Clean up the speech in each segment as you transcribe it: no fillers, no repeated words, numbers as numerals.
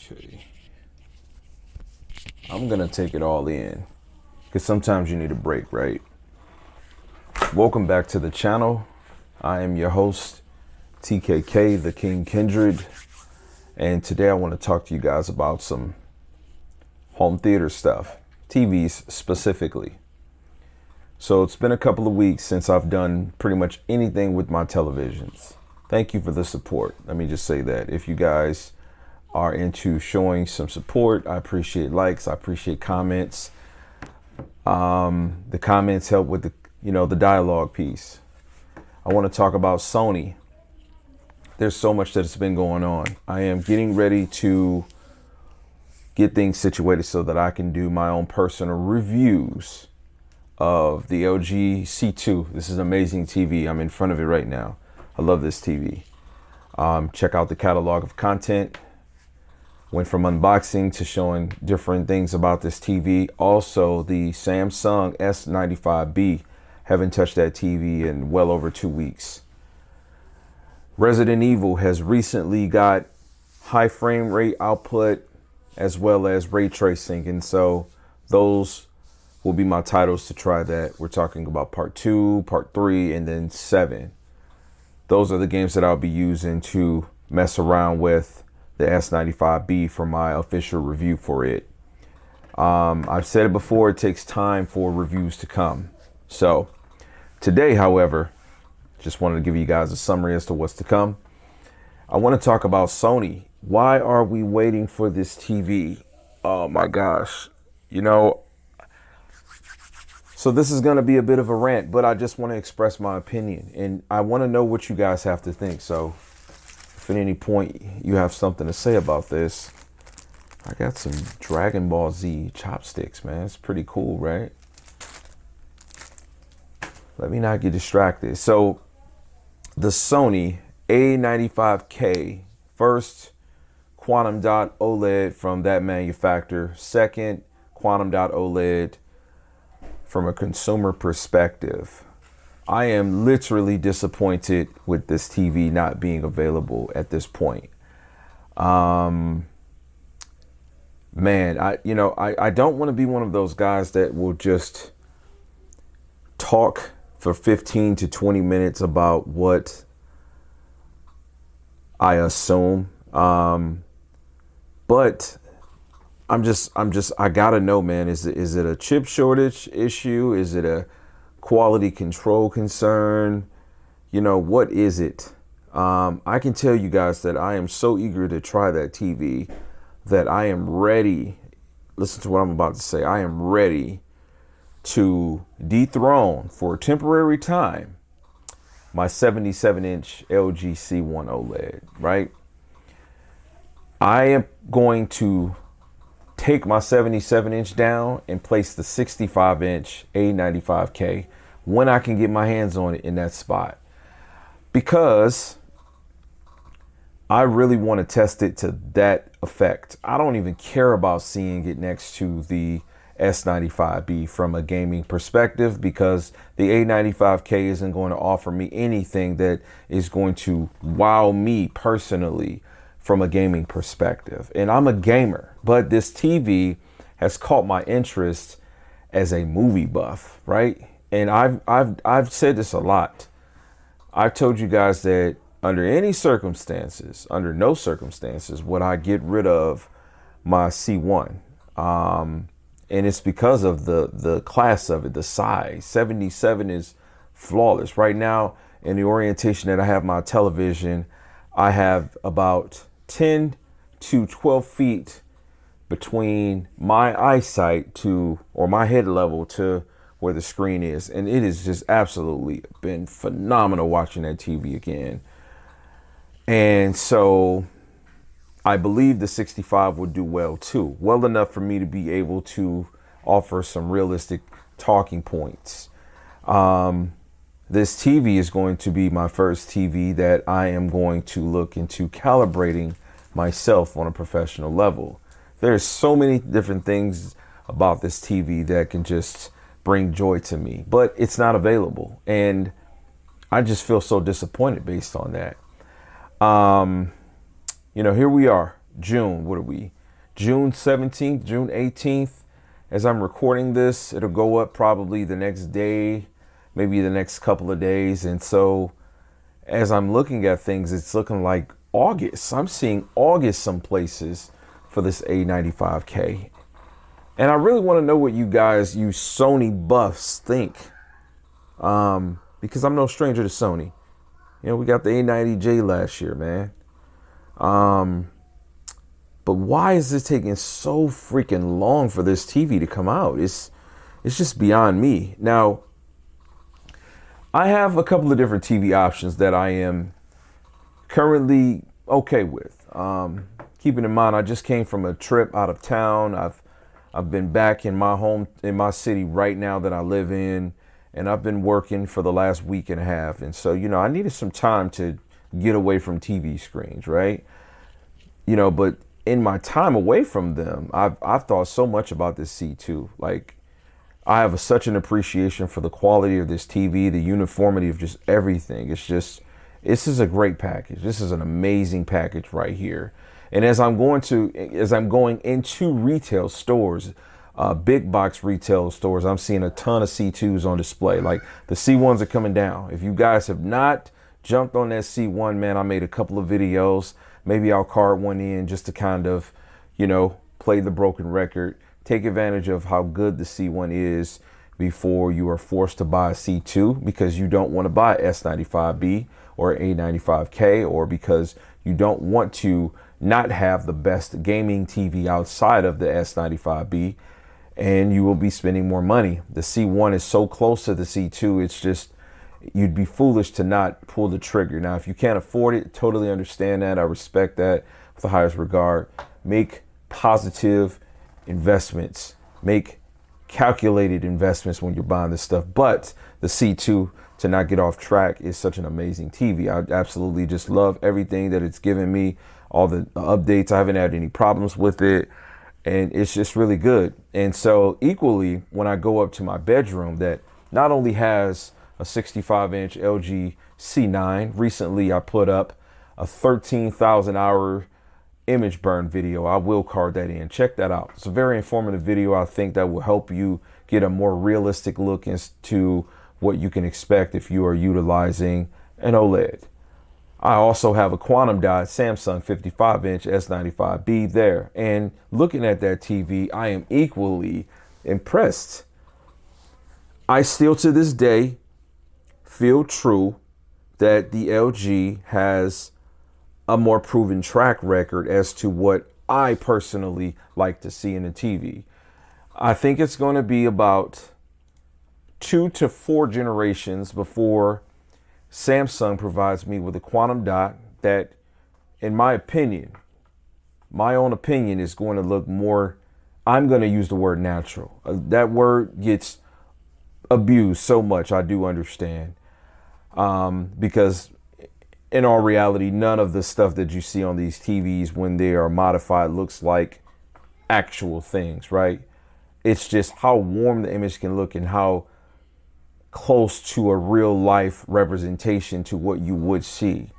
Okay. I'm gonna take it all in because sometimes you need a break, right? Welcome back to the channel. I am your host, TKK, the King Kindred. And today I want to talk to you guys about some home theater stuff, TVs specifically. So it's been a couple of weeks since I've done pretty much anything with my televisions. Thank you for the support. Let me just say that. If you guys are into showing some support, I appreciate likes, I appreciate comments. The comments help with the dialogue piece. I want to talk about Sony. There's so much that's been going on. I am getting ready to get things situated so that I can do my own personal reviews of the LG C2. This is an amazing TV. I'm in front of it right now. I love this TV. Check out the catalog of content. Went from unboxing to showing different things about this TV. Also, the Samsung S95B. Haven't touched that TV in well over 2 weeks. Resident Evil has recently got high frame rate output as well as ray tracing. And so those will be my titles to try that. We're talking about part 2, part 3, and then 7. Those are the games that I'll be using to mess around with the S95B for my official review for it. I've said it before, it takes time for reviews to come. So today, however, just wanted to give you guys a summary as to what's to come. I want to talk about Sony. Why are we waiting for this TV? Oh my gosh. So this is going to be a bit of a rant, but I just want to express my opinion. And I want to know what you guys have to think. So if at any point you have something to say about this, I got some Dragon Ball Z chopsticks, man. It's pretty cool, right? Let me not get distracted. So the Sony A95K, first quantum dot OLED from that manufacturer, second quantum dot OLED from a consumer perspective. I am literally disappointed with this TV not being available at this point. Man, I don't want to be one of those guys that will just talk for 15 to 20 minutes about what I assume. But I gotta know, man, is it a chip shortage issue? Is it a quality control concern? What is it? I can tell you guys that I am so eager to try that TV that I am ready. Listen to what I'm about to say. I am ready to dethrone for a temporary time my 77-inch LG C1 OLED, right? I am going to take my 77-inch down and place the 65-inch A95K when I can get my hands on it in that spot, because I really want to test it to that effect. I don't even care about seeing it next to the S95B from a gaming perspective, because the A95K isn't going to offer me anything that is going to wow me personally from a gaming perspective. And I'm a gamer, but this TV has caught my interest as a movie buff, right? And I've said this a lot. I've told you guys that under any circumstances, under no circumstances, would I get rid of my C1. And it's because of the class of it, the size. 77 is flawless. Right now, in the orientation that I have my television, I have about 10 to 12 feet between my eyesight or my head level to where the screen is. And it has just absolutely been phenomenal watching that TV again. And so I believe the 65 would do well too. Well enough for me to be able to offer some realistic talking points. This TV is going to be my first TV that I am going to look into calibrating myself on a professional level. There's so many different things about this TV that can just bring joy to me, but it's not available. And I just feel so disappointed based on that. Here we are. June. What are we? June 17th, June 18th. As I'm recording this, it'll go up probably the next day, maybe the next couple of days. And so as I'm looking at things, it's looking like August. I'm seeing August some places for this A95K. And I really want to know what you guys, you Sony buffs, think. Because I'm no stranger to Sony. You know, we got the A90J last year, man. But why is this taking so freaking long for this TV to come out? It's just beyond me. Now, I have a couple of different TV options that I am currently okay with. Keeping in mind, I just came from a trip out of town. I've been back in my home, in my city right now that I live in, and I've been working for the last week and a half. And so, you know, I needed some time to get away from TV screens, right? You know, but in my time away from them, I've thought so much about this C2. Like, I have such an appreciation for the quality of this TV, the uniformity of just everything. This is a great package. This is an amazing package right here. And as I'm going into retail stores, big box retail stores, I'm seeing a ton of C2s on display. Like, the C1s are coming down. If you guys have not jumped on that C1, man, I made a couple of videos. Maybe I'll card one in just to kind of, you know, play the broken record, take advantage of how good the C1 is before you are forced to buy a C2 because you don't want to buy S95B or A95K, or because you don't want to not have the best gaming TV outside of the S95B, and you will be spending more money. The C1 is so close to the C2, it's just, you'd be foolish to not pull the trigger. Now, if you can't afford it, totally understand that. I respect that with the highest regard. Make positive investments. Make calculated investments when you're buying this stuff. But the C2, to not get off track, is such an amazing TV. I absolutely just love everything that it's given me, all the updates. I haven't had any problems with it, and it's just really good. And so equally, when I go up to my bedroom that not only has a 65-inch LG C9, recently I put up a 13,000 hour image burn video. I will card that in. Check that out. It's a very informative video. I think that will help you get a more realistic look into what you can expect if you are utilizing an OLED. I also have a quantum dot Samsung 55-inch S95B there. And looking at that TV, I am equally impressed. I still to this day feel true that the LG has a more proven track record as to what I personally like to see in a TV. I think it's going to be about 2 to 4 generations before Samsung provides me with a quantum dot that, in my opinion, my own opinion, is going to look more, I'm going to use the word natural. That word gets abused so much, I do understand. Because in all reality, none of the stuff that you see on these TVs when they are modified looks like actual things, right? It's just how warm the image can look and how close to a real life representation to what you would see.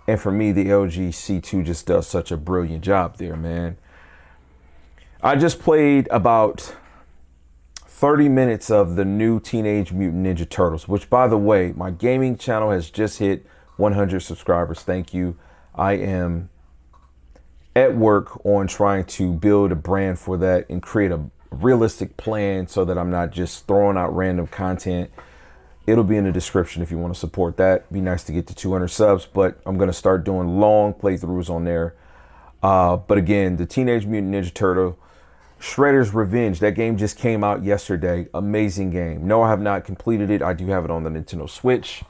And for me, the LG C2 just does such a brilliant job there, man. I just played about 30 minutes of the new Teenage Mutant Ninja Turtles, which, by the way, my gaming channel has just hit 100 subscribers. Thank you. I am at work on trying to build a brand for that and create a realistic plan so that I'm not just throwing out random content. It'll be in the description if you want to support that. Be nice to get to 200 subs, but I'm going to start doing long playthroughs on there. But again, the Teenage Mutant Ninja Turtle Shredder's Revenge, that game just came out yesterday. Amazing game. No, I have not completed it. I do have it on the Nintendo Switch,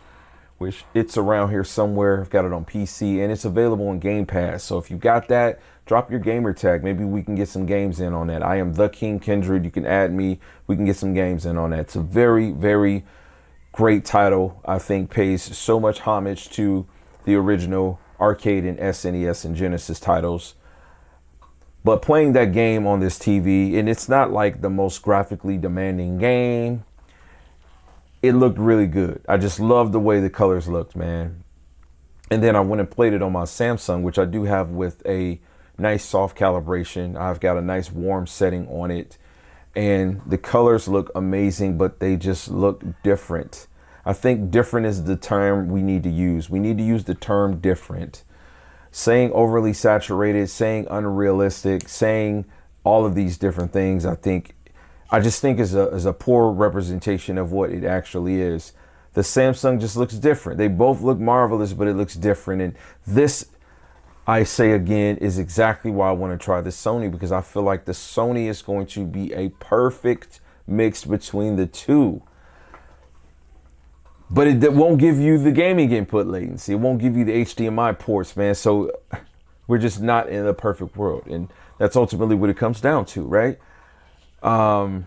which it's around here somewhere. I've got it on PC, and it's available on Game Pass. So if you got that, drop your gamer tag. Maybe we can get some games in on that. I am The King Kindred. You can add me. We can get some games in on that. It's a very, very great title. I think pays so much homage to the original arcade and SNES and Genesis titles. But playing that game on this TV, and it's not like the most graphically demanding game, it looked really good. I just love the way the colors looked, man. And then I went and played it on my Samsung, which I do have with a nice soft calibration. I've got a nice warm setting on it. And the colors look amazing, but they just look different. I think different is the term we need to use. We need to use the term different. Saying overly saturated, saying unrealistic, saying all of these different things, I just think is a poor representation of what it actually is. The Samsung just looks different. They both look marvelous, but it looks different. And this, I say again, is exactly why I want to try the Sony, because I feel like the Sony is going to be a perfect mix between the two. But it won't give you the gaming input latency. It won't give you the HDMI ports, man. So we're just not in a perfect world. And that's ultimately what it comes down to, right? But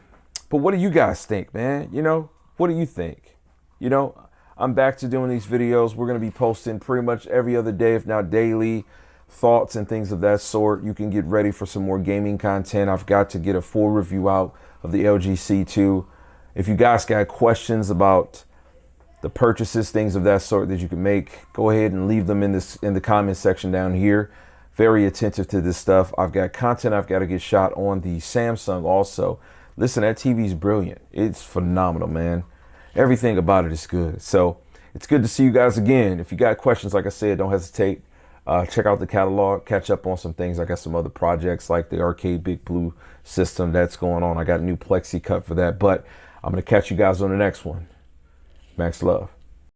what do you guys think, man? You know, what do you think? You know, I'm back to doing these videos. We're going to be posting pretty much every other day, if not daily, thoughts and things of that sort. You can get ready for some more gaming content. I've got to get a full review out of the LG C2. If you guys got questions about the purchases, things of that sort that you can make, go ahead and leave them in the comment section down here. Very attentive to this stuff. I've got content I've got to get shot on the Samsung also. Listen, that TV is brilliant. It's phenomenal, man. Everything about it is good. So it's good to see you guys again. If you got questions, like I said, don't hesitate. Check out the catalog, catch up on some things. I got some other projects like the Arcade Big Blue system that's going on. I got a new Plexi cut for that, but I'm going to catch you guys on the next one. Max love.